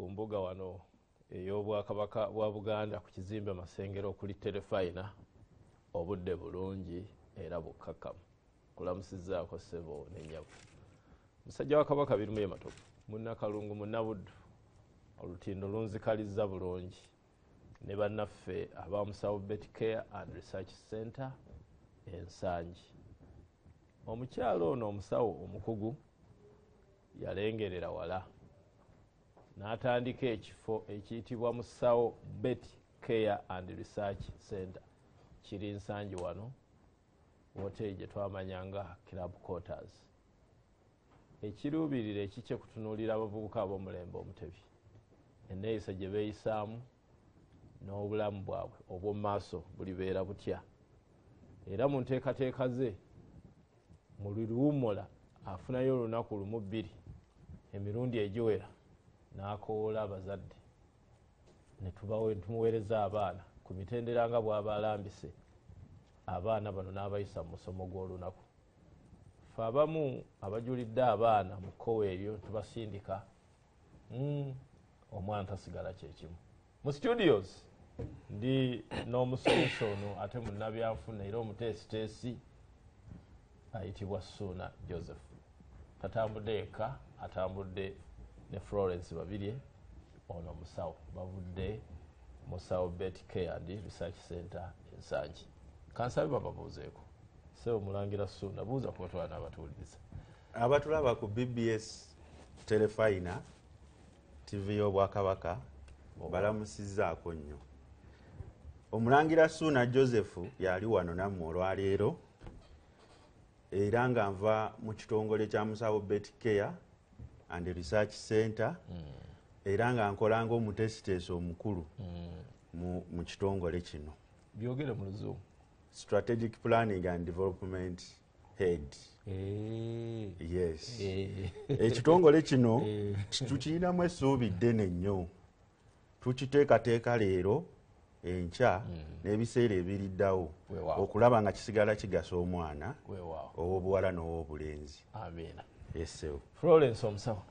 ku mbuga wano ey'Obwakabaka bwa Buganda ku kizimbe Masengero kuli Terefayina obudde bulungi era bukkakkamu. Kulamusizzaako ssebo n'ennyabo. Musajja wa Kabaka birimu ematovu. Munnakalungu Munnabuddu olutindo lunzikalizza bulungi. Ne bannaffe aba Musawo Bet Care and Research Center Ensangi. Omukyalo ono omusawo omukugu yalengerera wala n'atandika ekifo ekiyitibwa Musawo Bet Care and Research Center kiri Nsangi wano woteri gye twamanya nga Club Quarters. Ekiruubirira ekikye kutunuulira abavubuka ab'omulembe omutebi enneeyisa gye beeyisaamu n'obulamu bwabwe obw'omu maaso bulibeera butya. Era mu nteekateeka ze mu luwummula afunayo olunaku lumu bbiri emirundi egiwera n'akoola abazadde ne tumuweereza abaana ku mitendera nga bw'aba alambise abaana bano n'abayisa mu musomo gw'olunaku. Ffe abamu abajulidde abaana mu kkowe eryo tubasindika omwana tasigala kyekimu. Mu studios ndi n'omusomesa ono ate munnabyanfuna era omuteesiteesi ayitibwa Ssuuna Joseph. Tatambudde yekka, atambudde ne Florence Babirye ono musawo. Bavudde Musawo Bet Care and Research Center Ensangi. Kansabe bababuuzeeko. Sebo Mulangira Ssuuna buuza ku batwala n'abatuuliriza. Abatulaba ku BBS Terefayina TV y'Obwakabaka balamusizzaako nnyo. Omulangira Ssuuna Joseph yali wano nammwe olwaleero era nga nva mu kitongole kya Musawo Bet Care and Research Center era nga nkola ng'omutesiteesi omukulu mu kitongole kino. Byogere mu Luzungu. Strategic Planning and Development Head. Yes. Ekitongole kino tukirinamu essuubi ddene nnyo. Tukiteekateeka leero enkya n'ebiseera ebiriddawo okulaba nga kisigala kigasa omwana ow'obuwala n'ow'obulenzi. Amiina. Yesewo. Florence omusawo.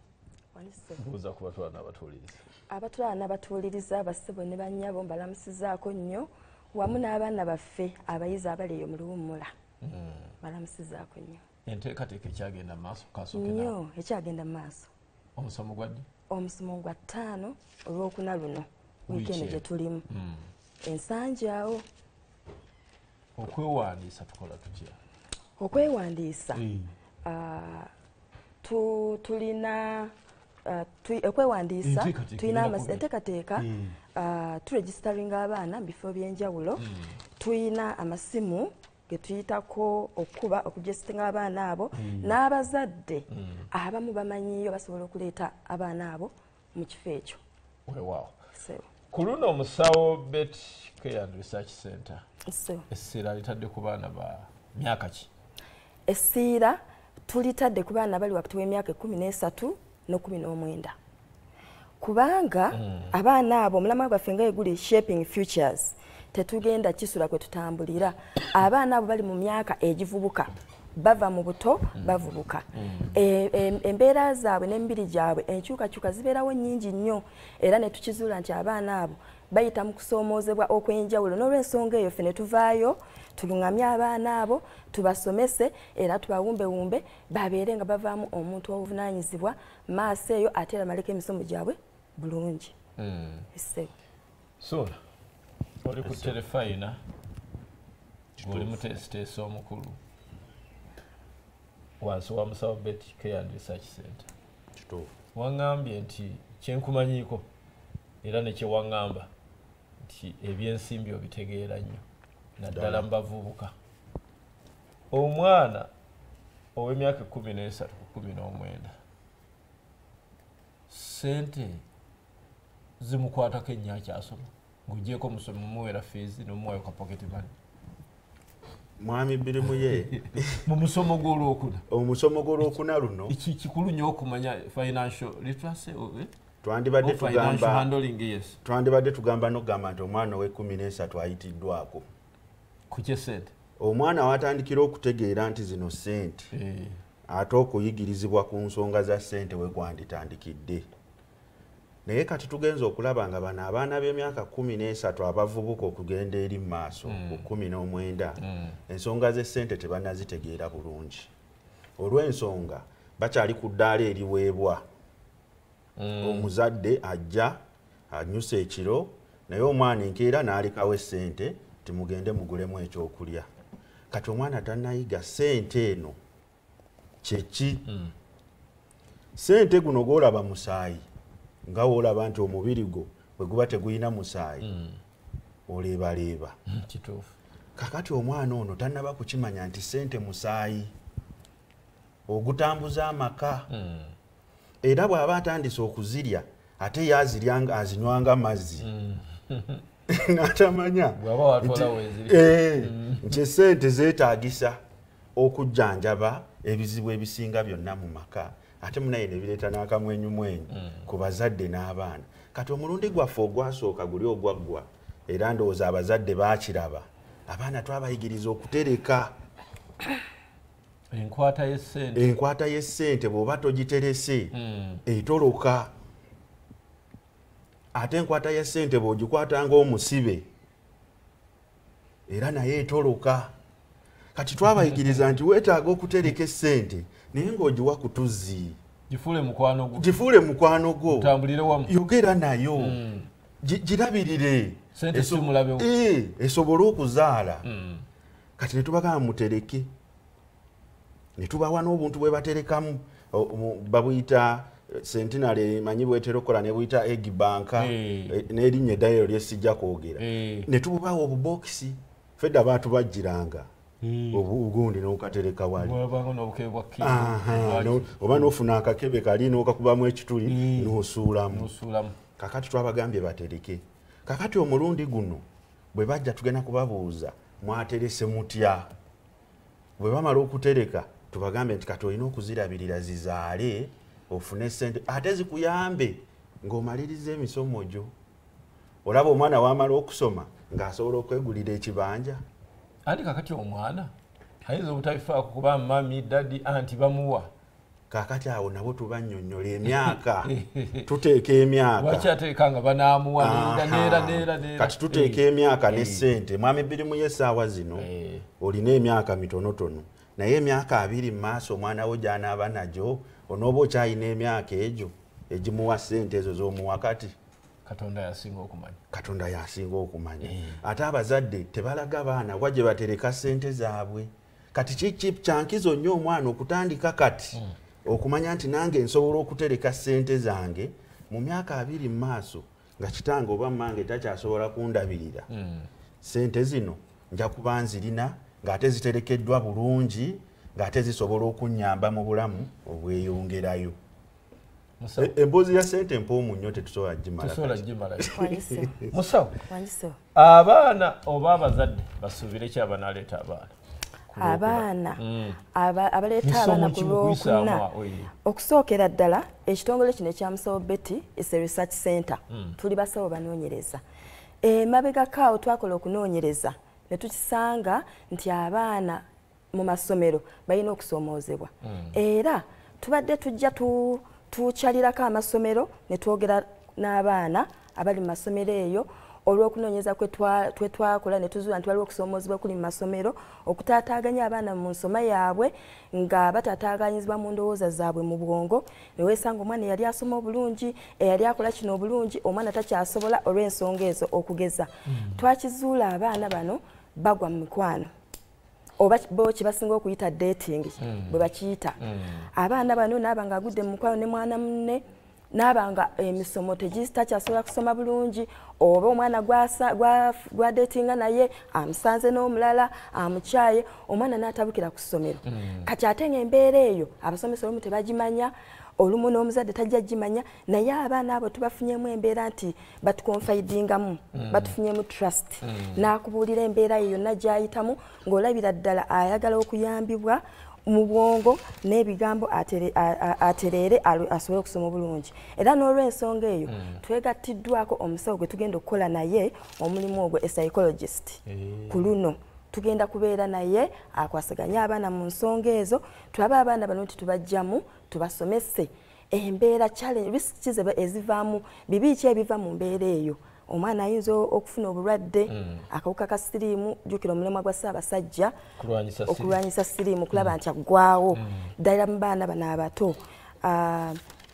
Buuza ku batwala n'abatuuliriza. Abatwala n'abatuuliriza bassebo ne bannyabo mbalamusizzaako nnyo wamu n'abaana baffe abayizi abali eyo mu luwummula. Balamusizzaako nnyo. Enteekateeka ekyagenda mu maaso kasooke nnyo ekyagenda mu maaso. Omusomo gwa ddi? Omusomo gwa 5 olwokuna luno wiikendi gye tulimu. Ensangi awo. Okwewandiisa tukola tutya? Okwewandiisa tulina okwewandiisa tulina enteekateeka turegisteringa abaana mu bifo by'enjawulo. Tulina amasimu ge tuyitako okujestinga abaana abo n'abazadde abamu bamanyiyo basobola okuleeta abaana abo mu kifo ekyo. Weewaawo. Ku luno Musawo Bet Care and Research Center essira litadde ku baana ba myaka ki? Essira tulitadde ku baana bali wakati w'emyaka 13 no 19 kubanga abaana abo omulamwa gwaffe nga eguli Shaping Futures tetugenda kisula kwe tutambulira. Abaana abo bali mu myaka egivubuka bava mu buto bavubuka. Embeera zaabwe n'emibiri gyabwe enkyukakyuka zibeerawo nnyingi nnyo era ne tukizuula nti abaana abo bayita mu kusoomoozebwa okw'enjawulo. N'olw'ensonga eyo ffe ne tuvaayo tuluŋŋamye abaana abo tubasomese era tubawumbewumbe babeere nga bavaamu omuntu w'obuvunaanyizibwa maaso eyo ate era maleko emisomo gyabwe bulungi. Ssuuna oli ku Terefayina oli muteesiteesi omukulu wansi wa Musawo Bet Care and Research Center. Waŋŋambye nti kyenkumanyiiko era ne kye waŋŋamba nti ebyensimbi obitegeera nnyo naddala mu bavubuka. Omwana ow'emyaka 13 ku 19 ssente zimukwatako ennyo akyasoma ng'ogyeko mumuwera fees n'omuwayo ka pocket money. Mwami birimu ye mu musomo gw'olwokuna. Omusomo gw'olwokuna luno kikulu nnyo okumanya financial literacy twandibadde tugamba n'okugamba nti omwana ow'e13 ayitiddwako ku kyesente. Omwana watandikira okutegeera nti zino ssente ate okuyigirizibwa ku nsonga za ssente we gwanditandikidde. naye kati tugenza okulaba nga bano abaana b'emyaka 13 abavubuka okugenda eri mu maaso ku 19 ensonga z'essente tebannazitegeera bulungi olw'ensonga bakyali ku ddaala eriweebwa omuzadde ajja anyusa ekiro naye omwana enkeera n'alekawo essente timugende mugulemu ekyokulya kati omwana tannayiga ssente eno kyeki ssente guno gwolaba musaayi nga woolaba nti omubiri gwo bwe guba tegulina musaayi oleebaleeba kakati omwana ono tannaba kukimanya nti ssente musaayi ogutambuza amaka era bw'aba atandise okuzirya ate yaziryanga azinywanga amazzi n'atamanya nti essente zeetaagisa okujjanjaba ebizibu ebisinga byonna mu maka ate munaye ne bireeta n'akamwenyumwenyu ku bazadde n'abaana kati omulundi gwaffe ogwasooka guli ogwaggwa era ndowooza abazadde baakiraba abaana twabayigiriza okutereka enkwata y'essente bw'oba togiterese etoloka ate enkwata y'essente bw'ogikwata ng'omusibe era naye etoloka kati twabayigiriza nti weetaaga okutereka essente naye ng'ogiwa ku tuzzi gifuule mukwano gwo yogera nayo girabirire esobole okuzaala kati ne tubagamba mutereke ne tubawa n'obuntu bwe baterekamu babuyita Centenary manyi bwetera okukola ne buyita egg banka n'erinnya eddaliro lyesijja kwogera ne tububawa obubokisi fedda abantu bajjiranga obugundi n'okatereka wali oba n'ofuna akakebe kali n'okakubamu ekituli n'osuulamu kakati twabagambye batereke kakati omulundi guno bwe bajja tugenda kubabuuza mwaterese mutya bwe bamala okutereka tubagambe nti kati olina okuzirabirira zizaale ofune ssente ate zikuyambe ng'omaliriza emisomo gyo olaba omwana wamala okusoma ng'asobola okwegulira ekibanja andi kakati omwana ayinza obutabifaako kuba mami dadi anti bamuwa kakati awo nabo tubannyonnyola emyaka tuteeka emyaka wakyateekanga banaamuwa neera kati tuteeka emyaka n'essente mwami birimu y'essaawa zino olina emyaka mitonotono naye emyaka 2 mu maaso omwana wo gy'anaaba nagyo onooba okyalina emyaka egyo egimuwa ssente ezo z'omuwa kati katonda yasinga okumanya ate abazadde tebalaga baana wa gye batereka ssente zaabwe kati kyankizo nnyo omwana okutandika kati okumanya nti nange nsobola okutereka ssente zange mu myaka 2 mu maaso nga kitange oba mmange takyasobola kundabirira ssente zino nja kuba nzirina ng'ate ziterekeddwa bulungi ng'ate zisobola okunnyamba mu bulamu obweyongerayo emboozi ya ssente mpoomu nnyo tetusobola gimala musawo abaana oba abazadde basuubire ki abanaleeta abaana abaleeta abaana ku lwokuna okusookera ddala ekitongole kino ekya Musawo Betty is a research center tuli basawo banoonyereza mabegakaawo twakola okunoonyereza ne tukisanga nti abaana mu masomero balina okusoomoozebwa era tubadde tujja tukyalirako amasomero ne twogera n'abaana abali mu masomero eyo olw'okunoonyeza kwe twakola ne tuzuula nti waliwo okusoomoozebwa kuli mu masomero okutaataaganya abaana mu nsoma yaabwe nga batataaganyizibwa mu ndowooza zaabwe mu bwongo ne weesanga omwana eyali asoma obulungi eyali akola kino obulungi omwana takyasobola olw'ensonga ezo okugeza twakizuula abaana bano bagwa mu mikwano oba bo kibasinga okuyita dating bwe bakiyita abaana bano naaba nga agudde mu mukwano ne mwana munne naaba nga emisomo takyasobola kusoma bulungi oba omwana gwa datinga naye amusanze n'omulala amukyaye omwana n'atabukira ku ssomero kati ate ng'embeera eyo abasomesa olumu tebagimanya olumu n'omuzadde tajja gimanya naye abaana abo tubafunyemu embeera nti batukonfidingamu batufunyemu trust n'akubuulira embeera eyo yonna gy'ayitamu ng'olabira ddala ayagala okuyambibwa mu bwongo n'ebigambo atereere asobole okusoma obulungi era n'olw'ensonga eyo twegattiddwako omusawo gwe tugenda okukola naye omulimu ogwo psychologist ku luno tugenda kubeera naye akwasaganya abaana mu nsonga ezo tulabe abaana bano nti tubajjamu tubasomese embeera challenge risks ezivaamu bibi ki ebiva mu mbeera eyo. Omwana ayinza okufuna obulwadde akawuka ka siriimu, jjukira omulemwa gwa Ssaabasajja okulwanyisa siriimu kulaba nti aggwaawo ddala mu baana bano abato.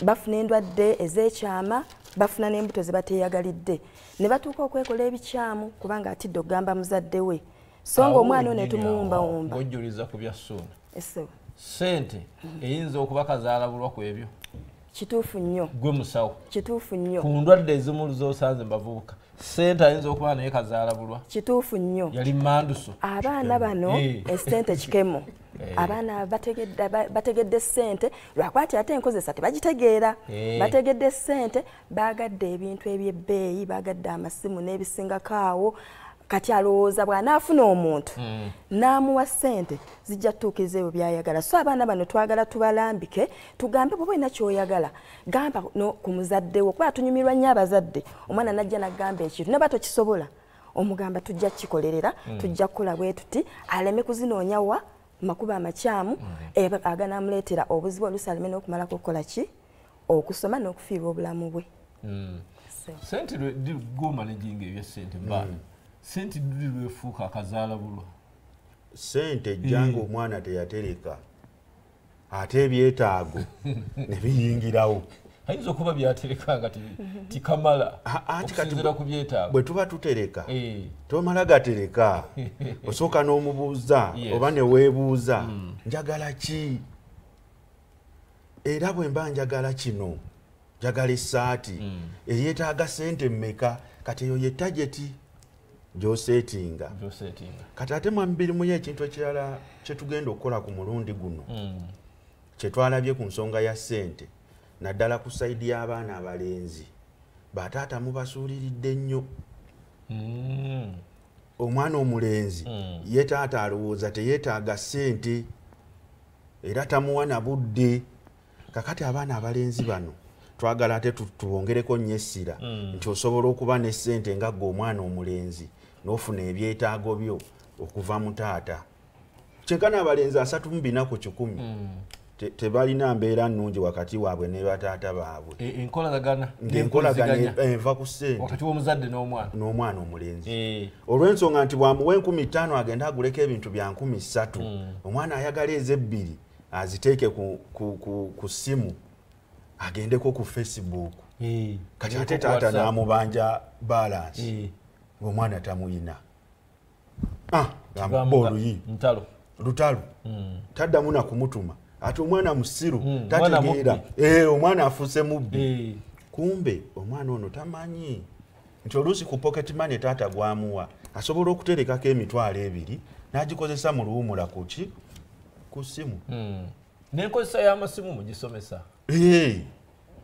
Bafuna endwadde ez'ekyama, bafuna n'embuto ze bateeyagalidde, ne batuuka okwekola ebikyamu kubanga atidde okugamba muzadde we. So ng'omwana ono etumuwumbawumba. Ojjuliza ku bya ssuuna. Ssente eyinza okuba kazaala ku ebyo. Kituufu nnyo. Gwe musawo. Kituufu nnyo. Ku ndwadde ezimu z'osanze bavubuka. Ssente ayinza okuba naye kazaala. Kituufu nnyo. Yali manduso. Abaana bano essente kikemo. Abaana bategedde ssente lwakwati ate enkozesa tebagitegeera. Bategedde ssente, baagadde ebintu eby'ebbeeyi, baagadde amasimu n'ebisingako awo. Kati alowooza bw'anaafuna omuntu n'amuwa ssente zijja tutuukiriza ebyo by'ayagala. So abaana bano twagala tubalambike, tugambe bw'oba olina ky'oyagala gamba ku muzadde wo, kuba tunyumirwa nnyo abazadde. Omwana najja n'agamba ekintu naba tokisobola, omugamba tujja kukikolerera, tujja kukola bwe tuti, aleme kuzinoonya wa makubo amakyamu aganaamuleetera obuzibu oluusi aleme n'okumalako okukola ki, okusoma n'okufiirwa obulamu bwe. Ssente gw'omanejinga eby'essente mbaana. Sente dudi lwefuuka akazaala bulwa. Sente ejjanga omwana teyatereka ate ebyetaago ne biyingirawo. Ayinza okuba byatereka nga tikamala okusinziira ku byetaago. Bwe tuba tutereka tomala gatereka osooka n'omubuuza oba ne weebuuza njagala ki, era bwe mba njagala kino, njagala essaati eyeetaaga sente mmeka, kati eyo ye tageti Josetinga. Kati ate mu mirimu y'ekintu ekirala kye tugenda okukola ku mulundi guno kye twalabye ku nsonga ya ssente naddala ku sayidi y'abaana abalenzi, bataata mubasuuliridde nnyo. Omwana omulenzi ye taata alowooza teyeetaaga ssente era tamuwa na budde. Kakati abaana abalenzi bano twagala ate tuwongereko nnyo essira nti osobola okuba ne ssente nga ggwe omwana omulenzi n'ofuna ebyetaago byo okuva mu taata. Kyenkana abalenzi 34 ku 100 tebalina mbeera nnungi wakati waabwe ne bataata baabwe. Enkolagana enva ku ssente wakati w'omuzadde n'omwana omulenzi. Olw'ensonga nti bwamuwa 15,000 agenda aguleko ebintu bya 3,000, omwana ayagala ez'ebbiri aziteeke ku ssimu agendeko ku Facebook. Kati ate taata n'amubanja balance omwana tamuyina. Oluyi lutalo taddamu na kumutuma ate omwana musiru tategeera omwana afuuse mubbi. Kumbe omwana ono tamanyi nti oluusi ku pocket money taata gwamuwa asobola okuterekako emitwalo 2 n'agikozesa mu luwumula ku ssimu. N'enkozesa y'amasimu mugisomesa.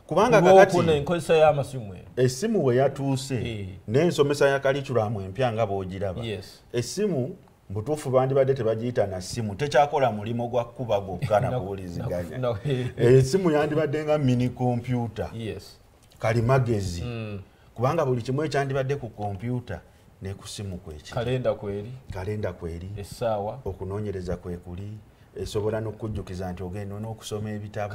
Kubanga kakati enkozesa y'amasimu essimu we yatuuse n'ensomesa ya kaliculamu empya nga bw'ogiraba. Essimu butuufu bandibadde tebagiyita na ssimu, tekyakola mulimo gwa kuba gwokka na kuwuliziganya. Essimu yandibadde nga mini kompyuta kalimagezi, kubanga buli kimu ekyandibadde ku kompyuta ne ku ssimu kweki. Kalenda kweri, essaawa, okunoonyereza kwe kuli, esobola n'okujjukiza nti ogenda n'okusoma ebitabo.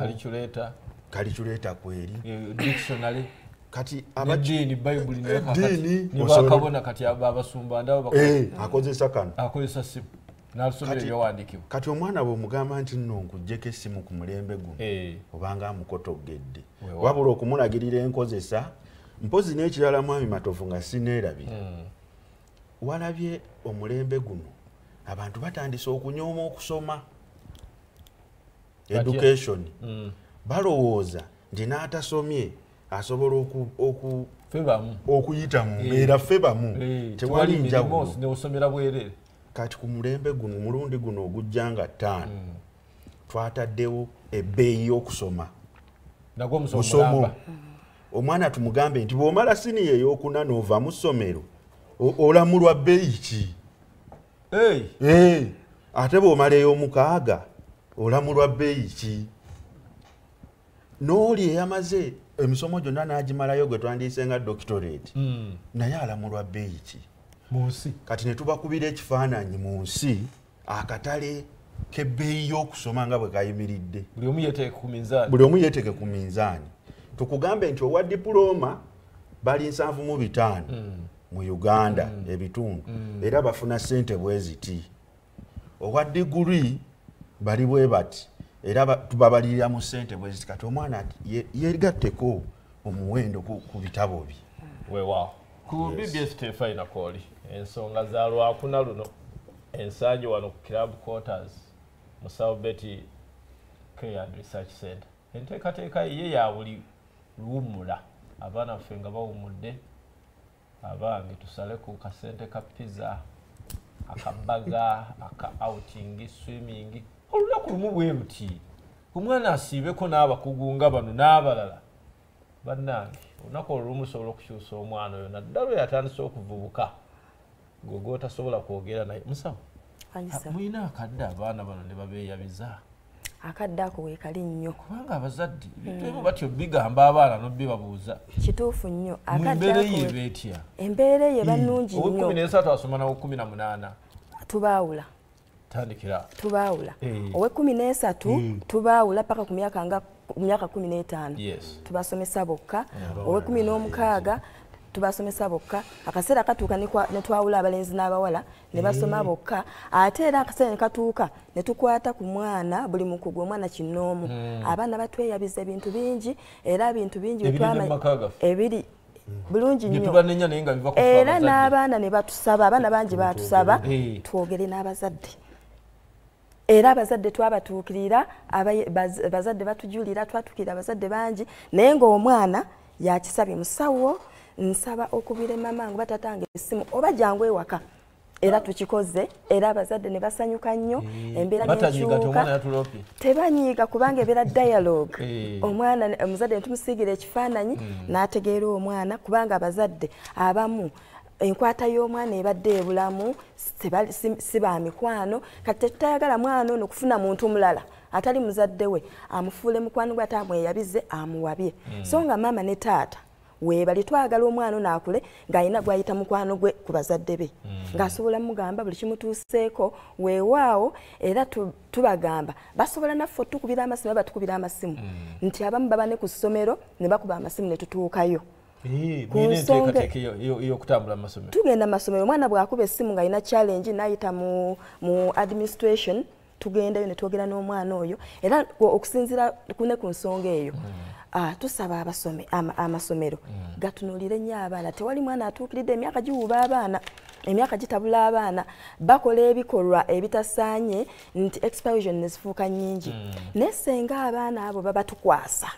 Calculator kweri, dictionary. Kati abadini Bible ne bakabona kati abasumba ndabo akozesa kano akozesa simu n'alusomera byawandiikibwa. Kati omwana bwe mugamba nti nno nkujjeko essimu ku mulembe guno obanga amukotogedde wabula okumulagirira enkozesa. Mpozi n'ekirala mwami Matovu nga sineerabira walabye omulembe guno abantu batandise okunyooma okusoma education. Balowooza nti n'atasomye asobola okuyita mu mbeera ffe bamu tewali njawulo. Kati ku mulembe guno mulundi guno ogujja nga 5 twataddewo ebbeeyi y'okusoma musomo. Omwana tumugambe nti bw'omala siniya ey'okuna n'ova mu ssomero olamulwa bbeeyi ki? Ate bw'omala ey'omukaaga olamulwa bbeeyi ki? N'oli eyamaze emisomo gyonna n'agimalayo gwe twandiyise nga doctorate naye alamulwa bbeeyi ki? Mu nsi. Kati ne tubakubira ekifaananyi mu nsi akatale kebbeeyi y'okusoma nga bwe kayimiridde. Buli omu yeeteeke ku minzaani. Buli omu yeeteeke ku minzaani. Tukugambe nti owa dipulooma bali 75 mu Uganda ebitundu era bafuna ssente bwe ziti. Owa diguri bali bwe bati era tubabalirira mu ssente bwe ziti. Kati omwana yeegatteko omuwendo ku bitabo bye. Weewaawo. Ku BBS tefayina kooli ensonga za lwakuna luno ensangi wano ku Club Quarters mu South Betty Care and Research Center. Enteekateeka ye ya buli luwummula abaana ffe nga bawummudde abange tusale ku kasente ka pizza akabaga aka outing swimming olunaku lumu bwe luti omwana asiibeko n'abakugu nga bano n'abalala bannange olunaku olumu osobola okukyusa omwana oyo naddala yatandise okuvubuka gwotasobola kwogera naye musawo mulina akadde abaana bano ne babeeyabiza akadde ako weekali nnyo kubanga abazadde ebintu batyo bigamba abaana n'obibabuuza kituufu nnyo embeera ye beetya embeera ye bannungi nnyo owe-13 asoma nawo 18 tubaawula tandikira tubaawula owe-13 tubaawula paka ku myaka 15 tubasomesa bokka owe-16 tubasomesa bokka akaseera katuuka ne twawula abalenzi n'abawala ne basoma bokka ate era akaseera ne katuuka ne tukwata ku mwana buli mukugu omwana kinoomu abaana batweyabiza ebintu bingi era bintu bingi ebiri bulungi nnyo era n'abaana ne batusaba abaana bangi batusaba twogere n'abazadde era abazadde twabatuukirira abazadde batujulira twatuukirira abazadde bangi naye ng'omwana yakisabye musawo nsaba okubira mama ngo batatange essimu oba jangu ewaka era tukikoze era abazadde ne basanyuka nnyo embeera n'ekyuka tebanyiiga kubanga ebeera dialogue omwana omuzadde ne tumusiigira ekifaananyi n'ategeera omwana kubanga abazadde abamu enkwata y'omwana ebadde ebulamu si ba mikwano kati tetayagala mwana ono kufuna muntu mulala atali muzadde we amufuule mukwano gwe ate amweyabize amuwabye so nga mama ne taata weebali twagala omwana ono akule ng'alina gwayita mukwano gwe ku bazadde be ng'asobola mugamba buli kimutuuseeko weewaawo era tubagamba basobola naffe otukubira amasimu batukubira amasimu nti abamu baba ne ku ssomero ne bakuba amasimu ne tutuukayo tugenda mu masomero omwana bw'akuba essimu ng'alina challenge n'ayita mu administration tugendayo ne twogera n'omwana oyo era okusinziira ne ku nsonga eyo tusaba amasomero gatunuulire nnyo abaana tewali mwana atuukiridde emyaka giwuba abaana emyaka gitabula abaana bakola ebikolwa ebitasaanye nti explosion nezifuuka nnyingi naye senga abaana abo baba tukwasa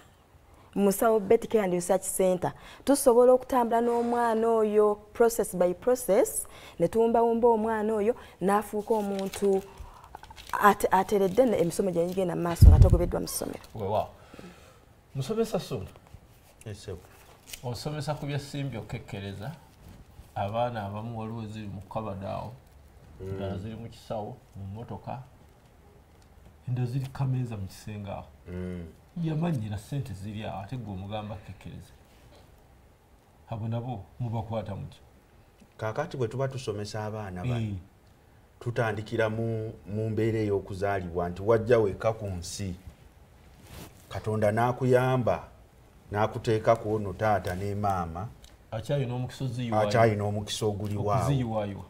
mu South Betty Care and Research Center tusobola okutambula n'omwana oyo process by process ne tumbawumba omwana oyo n'afuuka omuntu ateredde emisomo gye gigenda mu maaso nga tagobeddwa mu ssomero. Musomesa Ssuuna osomesa ku byasimbi okekkereza abaana abamu waliwo ziri mu kabadaawo endala ziri mu kisawo mu mmotoka endala ziri kameeza mu kisenge awo yamanyira ssente ziri awo ate gwe omugamba kekkereza abo nabo mubakwata muti kaakati bwe tuba tusomesa abaana bano tutandikira mu mbeera ey'okuzaalibwa nti wajja wekka ku nsi Katonda n'akuyamba n'akuteekako no taata ne maama akyalina omukisa oguli waawo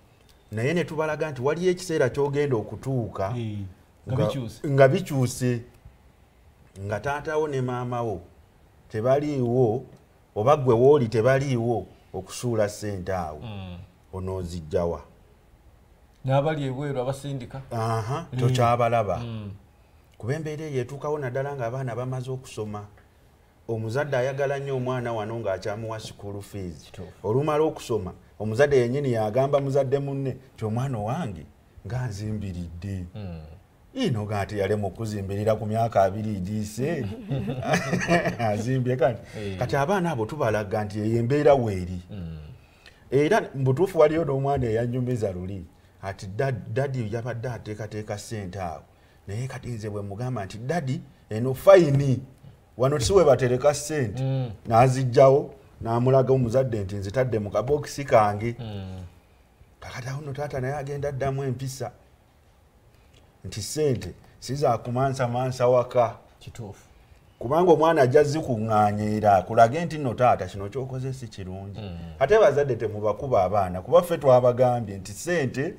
naye ne tubalaga nti waliyo ekiseera ky'ogenda okutuuka nga bikyuse nga taatawo ne maamawo tebaliiwo oba ggwe wooli tebaliiwo okusuula ssente awo onoozijjawa n'abali ebweru abasindika tokyabalaba kuba embeera eyo etuukawo naddala ng'abaana bamaze okusoma omuzadde ayagala nnyo omwana wano ng'akyamuwa school fees olumala okusoma omuzadde yennyini yagamba muzadde munne ti omwana wange nga nzimbiridde ino gati yalema okuzimbirira ku myaka 2 giise azimbye kati abaana abo tubalaga nti eyo embeera weeri era mbutuufu waliyo n'omwana eyanyumiza luli ati dadi yabadde ateekateeka ssente awo naye kati nze bwe mugamba nti dadi eno fayini wano siwe batereka ssente n'azijjawo n'amulaga omuzadde nti nzitadde mu kabokisi kange kakati awo no taata naye agenda addamu empisa nti ssente sizakumansa waka kituufu kubanga omwana ajja zikuŋŋaanyiira kulage nti nno taata kino kyokoze si kirungi ate bazadde temubakuba abaana kuba ffe twabagambye nti ssente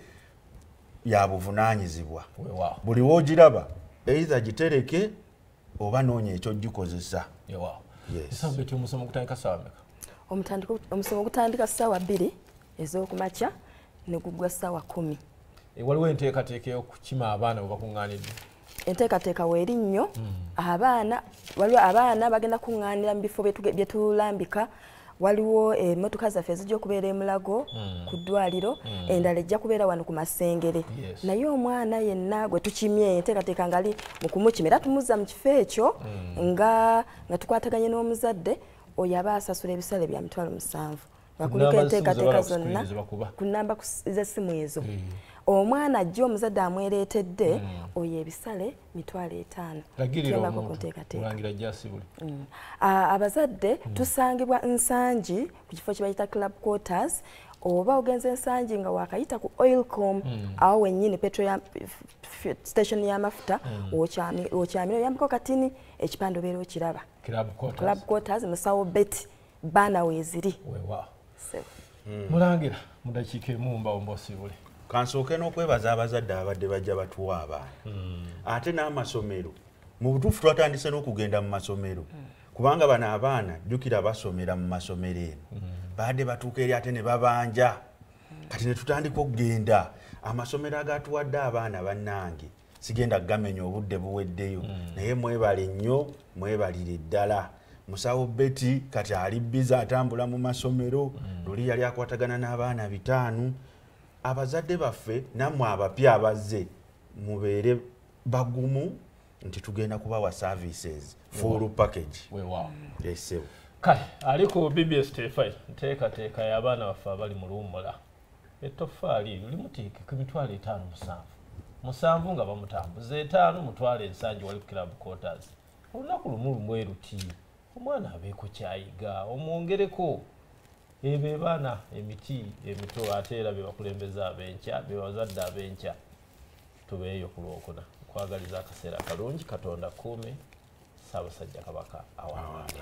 ya buvunaanyizibwa buli woogiraba either gitereke oba noonya ekyo gikozesa omusomo gutandika ssaawa 2 ez'okumakya ne guggwa ssaawa 10. waliwo enteekateeka y'okukima abaana bwe bakuŋŋaaniddwa enteekateeka weeri nnyo waliwo abaana bagenda kuŋŋaanira mu bifo bye tulambika waliwo emmotoka zaffe ezijja okubeera emulago ku ddwaliro endala ejja kubeera wano ku Masengere naye omwana yenna gwe tukimye enteekateeka ngali mu kumukima era tumuzza mu kifo ekyo nga tukwataganye n'omuzadde oyo aba asasula ebisale bya 7,000 bakuliko enteekateeka zonna ku nnamba z'essimu ezo omwana ajja omuzadde amwereetedde oyo ebisale 5,000 abazadde tusangibwa Nsangi ku kifo kye bayita Club Quarters oba ogenze Nsangi nga wakayita ku Oilcom awo wennyini petrol station y'amafuta okyamira oyambako katini ekipande obeera okiraba Club Quarters musawo beti baana weeziri mulangira mu dakiika emu mbawo mbosibule kansooke n'okwebaza abazadde abadde bajja batuwa abaana ate n'amasomero mu butuufu twatandise n'okugenda mu masomero kubanga bano abaana jjukira basomera mu masomero eno badde batuuka eri ate ne babanja kati ne tutandika okugenda amasomero agatuwadde abaana bannange sigenda kugamenya obudde buweddeyo naye mwebale nnyo mwebalire ddala musawo beti kati ali biza atambula mu masomero luli yali akwatagana n'abaana 5 abazadde baffe nammwe abapya abazze mubeere bagumu nti tugenda kubawa services full package esebo kale aliko BBS T5 nteekateeka y'abaana baffe abali mu luwummula ettoffaali limuteeke ku 57,000 musanvu nga bamutambuza 5 mutwale ensangi wali ku Club Quarters olunaku lumu eruti omwana abeeko kyayiga omwongereko ebe baana emiti emito ate era bebakulembeza abenkya bebazadde abenkya tubeeyo ku Lwokuna kwagaliza akaseera kalungi Katonda kuume Ssaabasajja Kabaka awaangale.